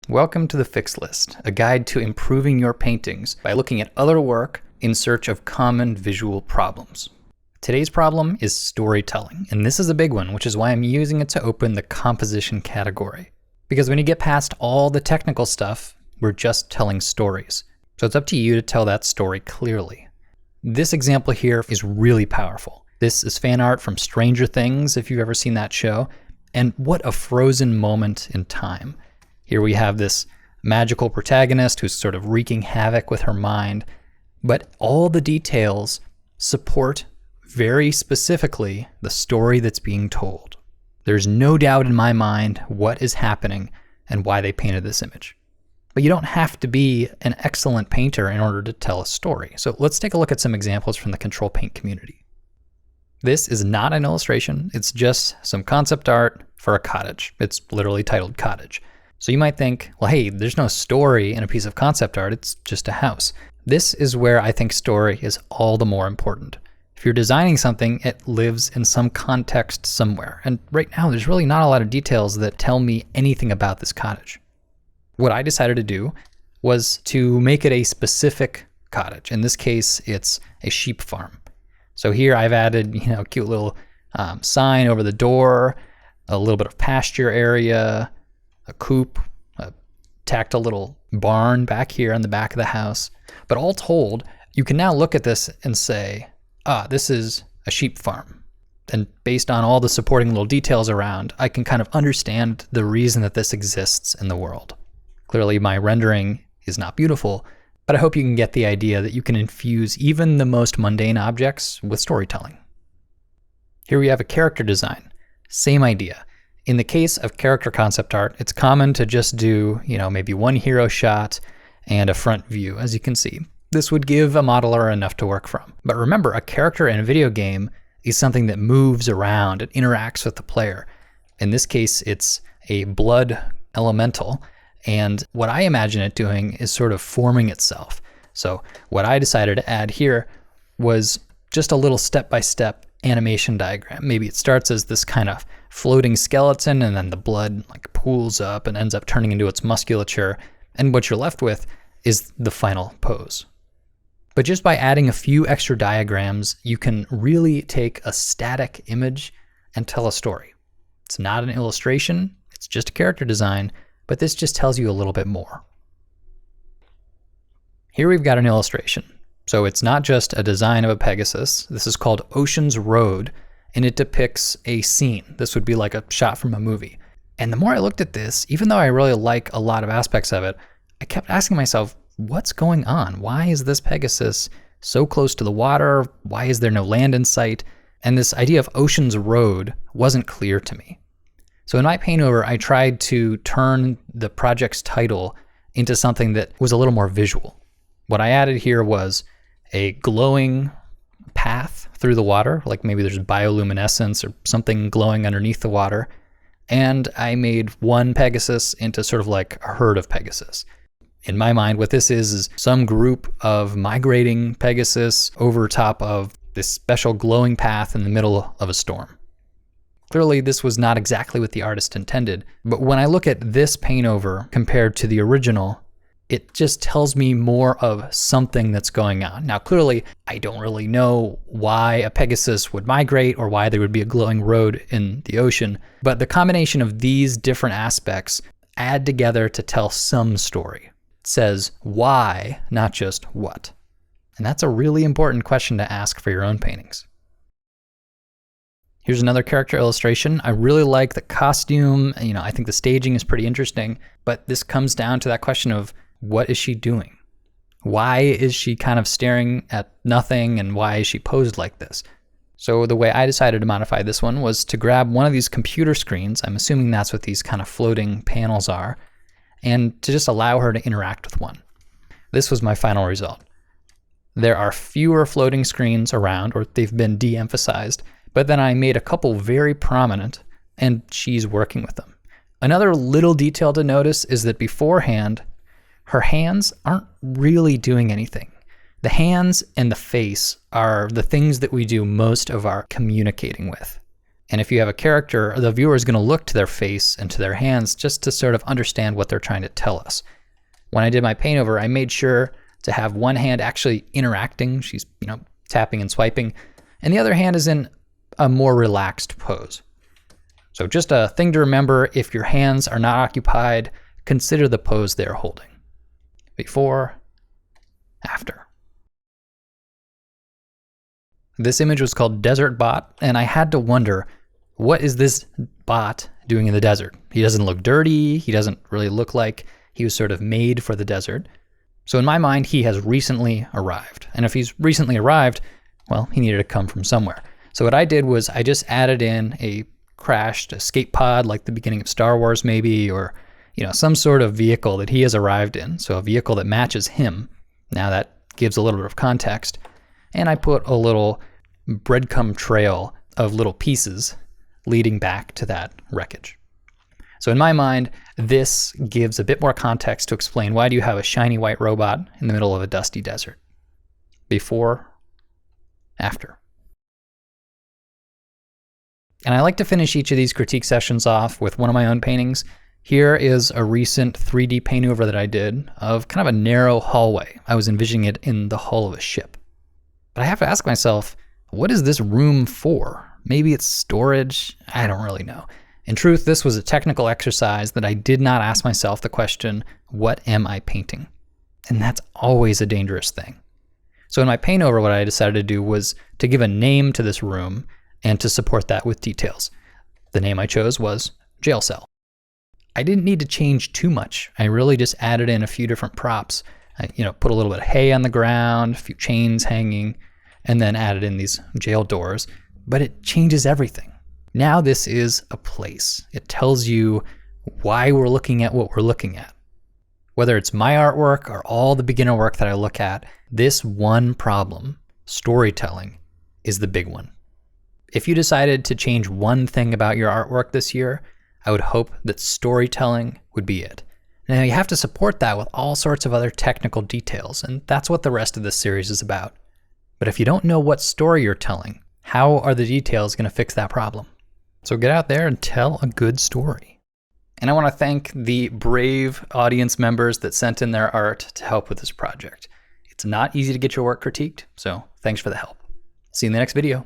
Welcome to the Fix List, a guide to improving your paintings by looking at other work in search of common visual problems. Today's problem is storytelling, and this is a big one, which is why I'm using it to open the composition category. Because when you get past all the technical stuff, we're just telling stories. So it's up to you to tell that story clearly. This example here is really powerful. This is fan art from Stranger Things, if you've ever seen that show, and what a frozen moment in time. Here we have this magical protagonist who's sort of wreaking havoc with her mind, but all the details support very specifically the story that's being told. There's no doubt in my mind what is happening and why they painted this image. But you don't have to be an excellent painter in order to tell a story. So let's take a look at some examples from the ctrl+paint community. This is not an illustration, it's just some concept art for a cottage. It's literally titled Cottage. So you might think, well, hey, there's no story in a piece of concept art, it's just a house. This is where I think story is all the more important. If you're designing something, it lives in some context somewhere. And right now, there's really not a lot of details that tell me anything about this cottage. What I decided to do was to make it a specific cottage. In this case, it's a sheep farm. So here I've added, a cute little sign over the door, a little bit of pasture area, a coop, tacked a little barn back here on the back of the house. But all told, you can now look at this and say, this is a sheep farm. And based on all the supporting little details around, I can kind of understand the reason that this exists in the world. Clearly my rendering is not beautiful, but I hope you can get the idea that you can infuse even the most mundane objects with storytelling. Here we have a character design. Same idea. In the case of character concept art, it's common to just do, maybe one hero shot and a front view, as you can see. This would give a modeler enough to work from. But remember, a character in a video game is something that moves around, it interacts with the player. In this case, it's a blood elemental, and what I imagine it doing is sort of forming itself. So what I decided to add here was just a little step-by-step animation diagram. Maybe it starts as this kind of floating skeleton, and then the blood pools up and ends up turning into its musculature, and what you're left with is the final pose. But just by adding a few extra diagrams, you can really take a static image and tell a story. It's not an illustration, it's just a character design, but this just tells you a little bit more. Here we've got an illustration. So it's not just a design of a Pegasus. This is called Ocean's Road, and it depicts a scene. This would be like a shot from a movie. And the more I looked at this, even though I really like a lot of aspects of it, I kept asking myself, what's going on? Why is this Pegasus so close to the water? Why is there no land in sight? And this idea of Ocean's Road wasn't clear to me. So in my paint over, I tried to turn the project's title into something that was a little more visual. What I added here was a glowing path through the water, like maybe there's bioluminescence or something glowing underneath the water. And I made one Pegasus into sort of like a herd of Pegasus. In my mind, what this is some group of migrating Pegasus over top of this special glowing path in the middle of a storm. Clearly, this was not exactly what the artist intended, but when I look at this paint over compared to the original, it just tells me more of something that's going on. Now, clearly, I don't really know why a Pegasus would migrate or why there would be a glowing road in the ocean, but the combination of these different aspects add together to tell some story. It says why, not just what. And that's a really important question to ask for your own paintings. Here's another character illustration. I really like the costume. I think the staging is pretty interesting, but this comes down to that question of what is she doing? Why is she kind of staring at nothing, and why is she posed like this? So the way I decided to modify this one was to grab one of these computer screens, I'm assuming that's what these kind of floating panels are, and to just allow her to interact with one. This was my final result. There are fewer floating screens around, or they've been de-emphasized, but then I made a couple very prominent, and she's working with them. Another little detail to notice is that beforehand, her hands aren't really doing anything. The hands and the face are the things that we do most of our communicating with. And if you have a character, the viewer is going to look to their face and to their hands just to sort of understand what they're trying to tell us. When I did my paint over, I made sure to have one hand actually interacting. She's, tapping and swiping, and the other hand is in a more relaxed pose. So just a thing to remember, if your hands are not occupied, consider the pose they're holding. Before, after. This image was called Desert Bot, and I had to wonder, what is this bot doing in the desert? He doesn't look dirty. He doesn't really look like he was sort of made for the desert. So in my mind, he has recently arrived. And if he's recently arrived, well, he needed to come from somewhere. So what I did was I just added in a crashed escape pod, like the beginning of Star Wars maybe, or some sort of vehicle that he has arrived in. So a vehicle that matches him. Now that gives a little bit of context. And I put a little breadcrumb trail of little pieces leading back to that wreckage. So in my mind, this gives a bit more context to explain why do you have a shiny white robot in the middle of a dusty desert? Before, after. And I like to finish each of these critique sessions off with one of my own paintings. Here is a recent 3D paint over that I did of kind of a narrow hallway. I was envisioning it in the hull of a ship. But I have to ask myself, what is this room for? Maybe it's storage? I don't really know. In truth, this was a technical exercise that I did not ask myself the question, what am I painting? And that's always a dangerous thing. So in my paint over, what I decided to do was to give a name to this room and to support that with details. The name I chose was Jail Cell. I didn't need to change too much. I really just added in a few different props. I, put a little bit of hay on the ground, a few chains hanging, and then added in these jail doors. But it changes everything. Now this is a place. It tells you why we're looking at what we're looking at. Whether it's my artwork or all the beginner work that I look at, this one problem, storytelling, is the big one. If you decided to change one thing about your artwork this year, I would hope that storytelling would be it. Now you have to support that with all sorts of other technical details, and that's what the rest of this series is about. But if you don't know what story you're telling, how are the details going to fix that problem? So get out there and tell a good story. And I want to thank the brave audience members that sent in their art to help with this project. It's not easy to get your work critiqued, so thanks for the help. See you in the next video.